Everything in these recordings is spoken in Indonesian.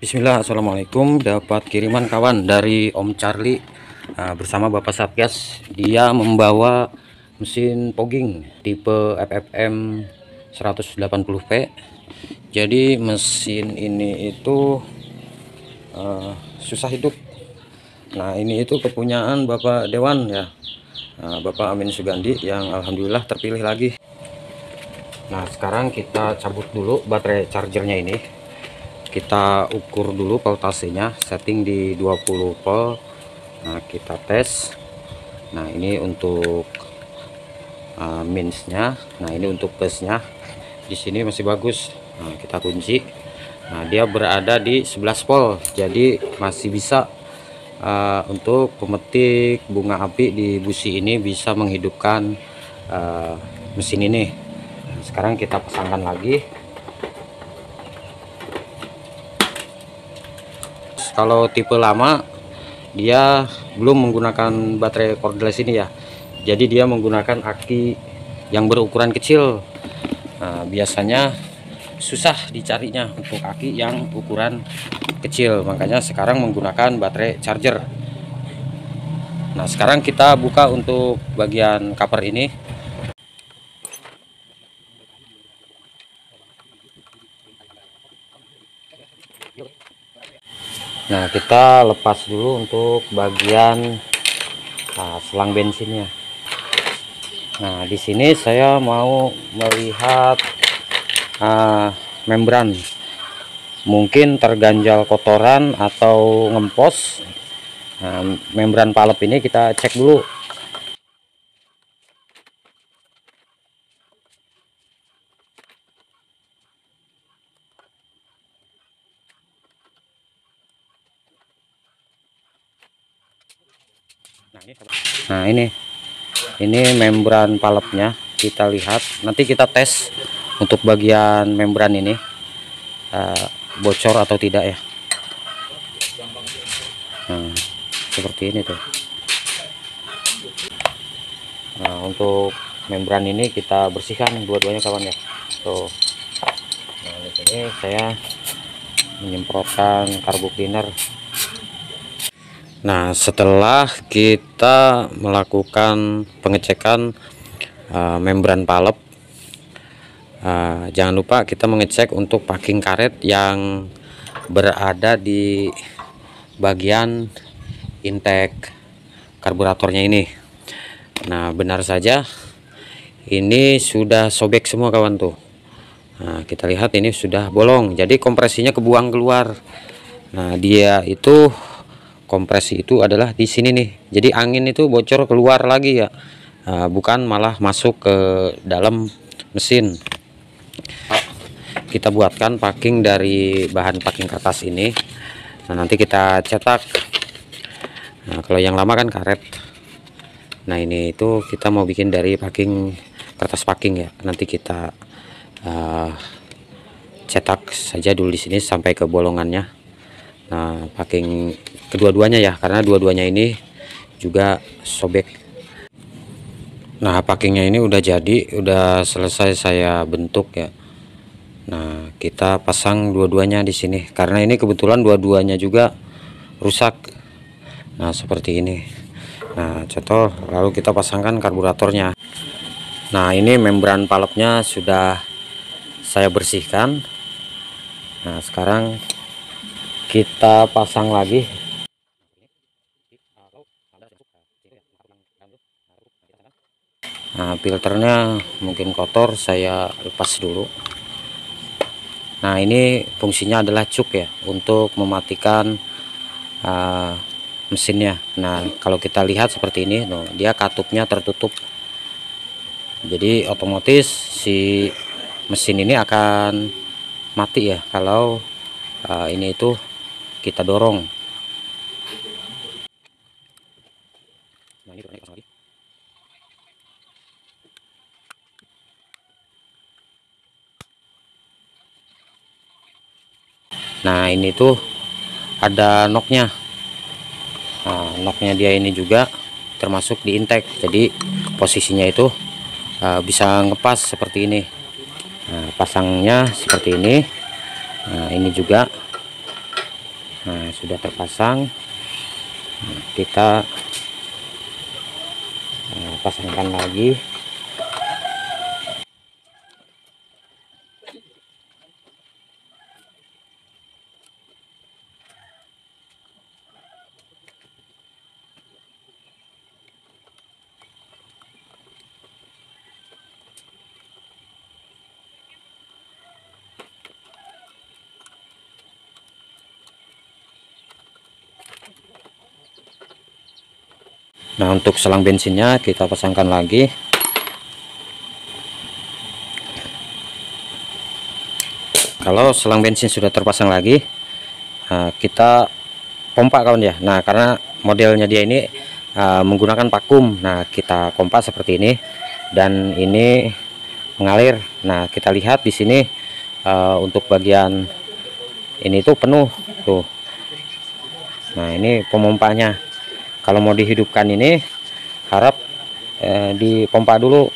Bismillah, assalamualaikum. Dapat kiriman kawan dari Om Charlie bersama Bapak Satgas. Dia membawa mesin fogging tipe FFM 180V. Jadi mesin ini itu susah hidup. Nah, ini itu kepunyaan Bapak Dewan ya, Bapak Amin Sugandi, yang alhamdulillah terpilih lagi. Nah, sekarang kita cabut dulu baterai chargernya ini. Kita ukur dulu voltasenya, setting di 20 volt. Nah, kita tes. Nah, ini untuk minusnya. Nah, ini untuk plusnya. Di sini masih bagus. Nah, kita kunci. Nah, dia berada di 11 volt, jadi masih bisa untuk pemetik bunga api di busi ini, bisa menghidupkan mesin ini. Nah, sekarang kita pasangkan lagi. Kalau tipe lama dia belum menggunakan baterai cordless ini ya, jadi dia menggunakan aki yang berukuran kecil. Nah, biasanya susah dicarinya untuk aki yang ukuran kecil, makanya sekarang menggunakan baterai charger. Nah, sekarang kita buka untuk bagian cover ini. Nah, kita lepas dulu untuk bagian selang bensinnya. Nah, di sini saya mau melihat membran, mungkin terganjal kotoran atau ngempos. Nah, membran palep ini kita cek dulu. Nah, ini membran palepnya, kita lihat. Nanti kita tes untuk bagian membran ini bocor atau tidak ya. Nah, seperti ini tuh. Nah, untuk membran ini kita bersihkan dua-duanya kawan ya. Tuh. Nah, di sini saya menyemprotkan carbo cleaner. Nah, setelah kita melakukan pengecekan membran palep, jangan lupa kita mengecek untuk packing karet yang berada di bagian intake karburatornya ini. Nah, benar saja ini sudah sobek semua kawan tuh. Nah, kita lihat ini sudah bolong, jadi kompresinya kebuang keluar. Nah, dia itu kompresi itu adalah di sini nih, jadi angin itu bocor keluar lagi ya, bukan malah masuk ke dalam mesin. Kita buatkan packing dari bahan packing kertas ini. Nah, nanti kita cetak. Nah, kalau yang lama kan karet. Nah, ini itu kita mau bikin dari packing kertas packing ya, nanti kita cetak saja dulu di sini sampai ke bolongannya. Nah, packing kedua-duanya ya, karena dua-duanya ini juga sobek. Nah, packingnya ini udah jadi, udah selesai saya bentuk ya. Nah, kita pasang dua-duanya di sini, karena ini kebetulan dua-duanya juga rusak. Nah, seperti ini. Nah, contoh, lalu kita pasangkan karburatornya. Nah, ini membran palepnya sudah saya bersihkan. Nah, sekarang kita pasang lagi. Nah, filternya mungkin kotor, saya lepas dulu. Nah, ini fungsinya adalah cuk ya, untuk mematikan mesinnya. Nah, kalau kita lihat seperti ini, dia katupnya tertutup, jadi otomatis si mesin ini akan mati ya kalau ini itu kita dorong. Nah, ini pasang lagi. Nah, ini tuh ada knocknya. Nah, knocknya dia ini juga termasuk di intake, jadi posisinya itu bisa ngepas seperti ini. Nah, pasangnya seperti ini. Nah, ini juga Nah, sudah terpasang. Kita pasangkan lagi. Nah, untuk selang bensinnya kita pasangkan lagi. Kalau selang bensin sudah terpasang lagi, kita pompa kawan ya. Nah, karena modelnya dia ini menggunakan vakum. Nah, kita pompa seperti ini dan ini mengalir. Nah, kita lihat di sini untuk bagian ini tuh penuh tuh. Nah, ini pemompanya. Kalau mau dihidupkan ini harap dipompa dulu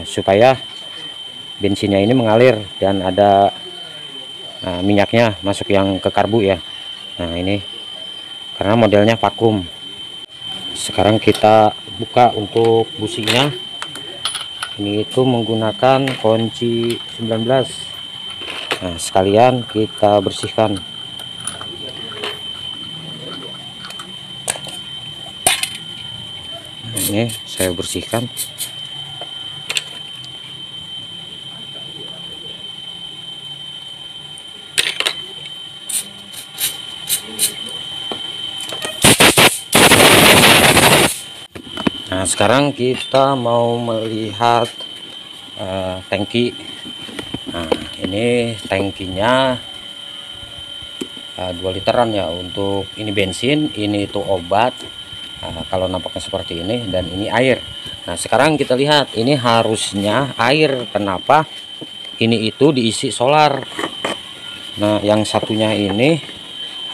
supaya bensinnya ini mengalir dan ada minyaknya masuk yang ke karbu ya. Nah, ini karena modelnya vakum. Sekarang kita buka untuk businya. Ini itu menggunakan kunci 19. Nah, sekalian kita bersihkan. Nah, ini saya bersihkan. Nah, sekarang kita mau melihat tangki. Nah, ini tangkinya 2 literan ya. Untuk ini bensin, ini itu obat. Kalau nampaknya seperti ini, dan ini air. Nah, sekarang kita lihat ini harusnya air. Kenapa? Ini itu diisi solar. Nah, yang satunya ini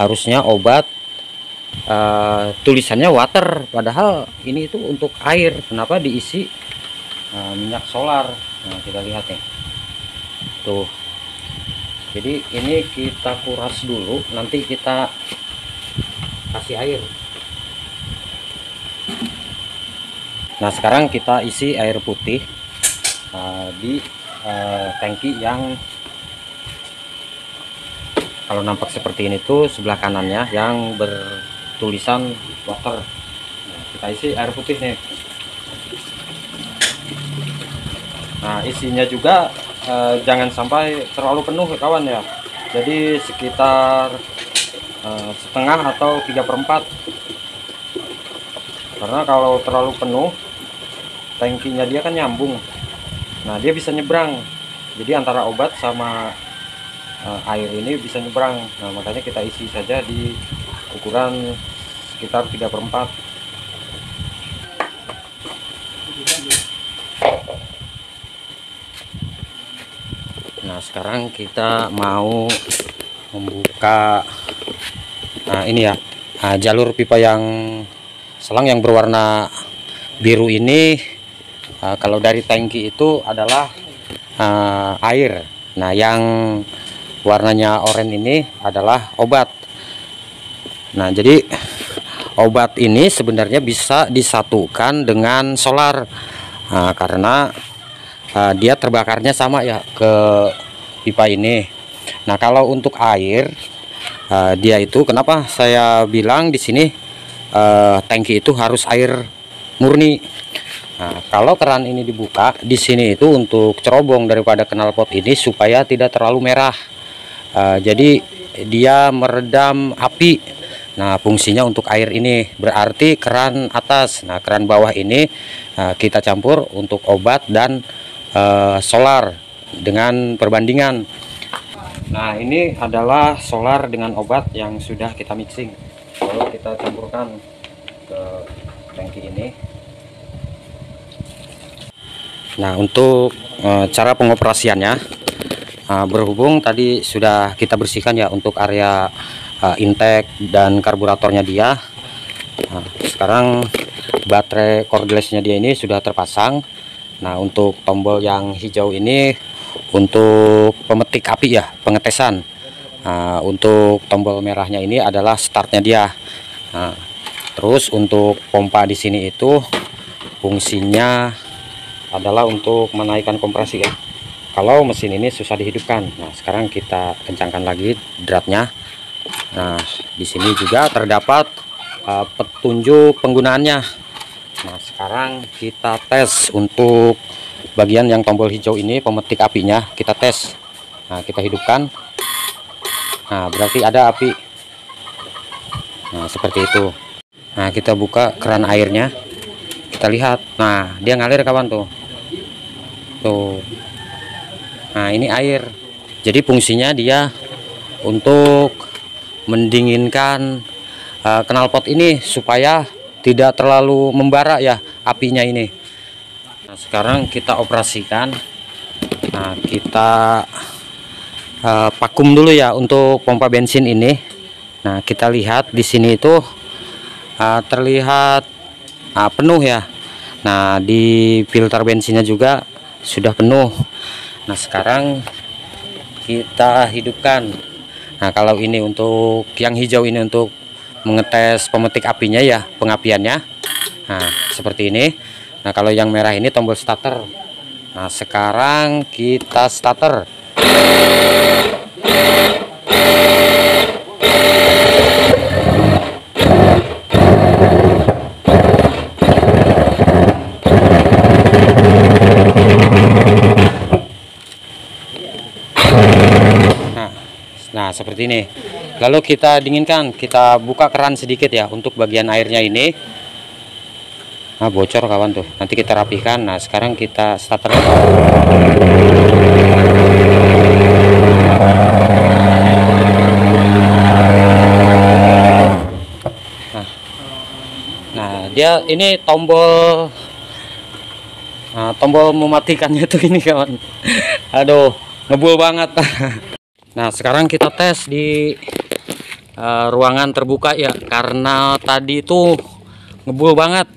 harusnya obat. Tulisannya water, padahal ini itu untuk air. Kenapa diisi minyak solar? Nah, kita lihat nih tuh. Jadi ini kita kuras dulu, nanti kita kasih air. Nah, sekarang kita isi air putih di tangki yang kalau nampak seperti ini tuh sebelah kanannya yang bertulisan water. Nah, kita isi air putih nih. Nah, isinya juga jangan sampai terlalu penuh kawan ya. Jadi sekitar setengah atau 3/4. Karena kalau terlalu penuh, tangkinya dia kan nyambung. Nah, dia bisa nyebrang. Jadi antara obat sama air ini bisa nyebrang. Nah, makanya kita isi saja di ukuran sekitar 3/4. Nah, sekarang kita mau membuka ini ya, jalur pipa yang selang yang berwarna biru ini. Kalau dari tangki itu adalah air. Nah, yang warnanya oranye ini adalah obat. Nah, jadi obat ini sebenarnya bisa disatukan dengan solar karena dia terbakarnya sama ya ke pipa ini. Nah, kalau untuk air dia itu kenapa saya bilang di sini tangki itu harus air murni. Nah, kalau keran ini dibuka di sini itu untuk cerobong daripada knalpot ini supaya tidak terlalu merah. Jadi dia meredam api. Nah, fungsinya untuk air ini berarti keran atas. Nah, keran bawah ini kita campur untuk obat dan solar dengan perbandingan. Nah, ini adalah solar dengan obat yang sudah kita mixing. Lalu kita campurkan ke tangki ini. Nah, untuk cara pengoperasiannya, berhubung tadi sudah kita bersihkan ya untuk area intake dan karburatornya dia. Nah, sekarang baterai cordlessnya dia ini sudah terpasang. Nah, untuk tombol yang hijau ini untuk pemetik api ya, pengetesan. Untuk tombol merahnya ini adalah startnya dia. Nah, terus untuk pompa di sini itu fungsinya adalah untuk menaikkan kompresi ya. Kalau mesin ini susah dihidupkan. Nah, sekarang kita kencangkan lagi dratnya. Nah, di sini juga terdapat petunjuk penggunaannya. Nah, sekarang kita tes untuk bagian yang tombol hijau ini, pemetik apinya, kita tes. Nah, kita hidupkan. Nah, berarti ada api. Nah, seperti itu. Nah, kita buka keran airnya. Kita lihat. Nah, dia ngalir kawan tuh. Tuh. Nah, ini air. Jadi fungsinya dia untuk mendinginkan knalpot ini supaya tidak terlalu membara ya apinya ini. Nah, sekarang kita operasikan. Nah, kita vakum dulu ya untuk pompa bensin ini. Nah, kita lihat di sini itu terlihat penuh ya. Nah, di filter bensinnya juga sudah penuh. Nah, sekarang kita hidupkan. Nah, kalau ini untuk yang hijau ini untuk mengetes pemetik apinya ya, pengapiannya. Nah, seperti ini. Nah, kalau yang merah ini tombol starter. Nah, sekarang kita starter. Nah, seperti ini. Lalu kita dinginkan, kita buka keran sedikit ya untuk bagian airnya ini. Nah, bocor kawan tuh. Nanti kita rapihkan. Nah, sekarang kita starter. Nah, dia ini tombol tombol mematikannya tuh ini kawan. Aduh, ngebul banget. Nah, sekarang kita tes di ruangan terbuka ya, karena tadi itu ngebul banget.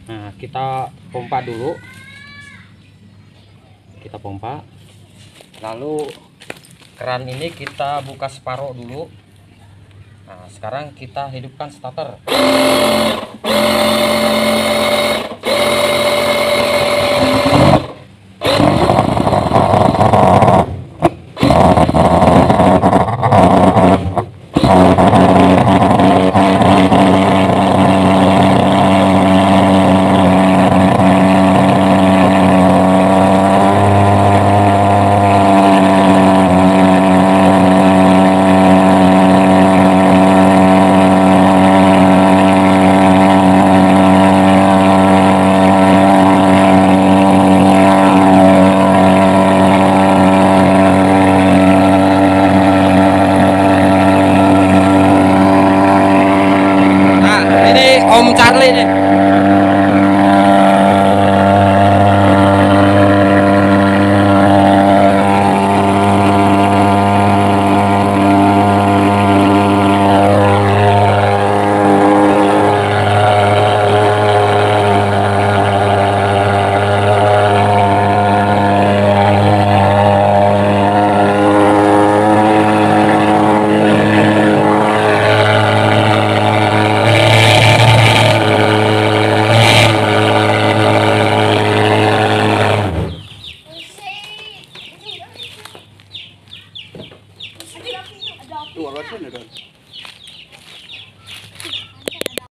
Nah, kita pompa dulu. Kita pompa. Lalu keran ini kita buka separuh dulu. Nah, sekarang kita hidupkan starter. Om Charlie nih. Dua version ya kan?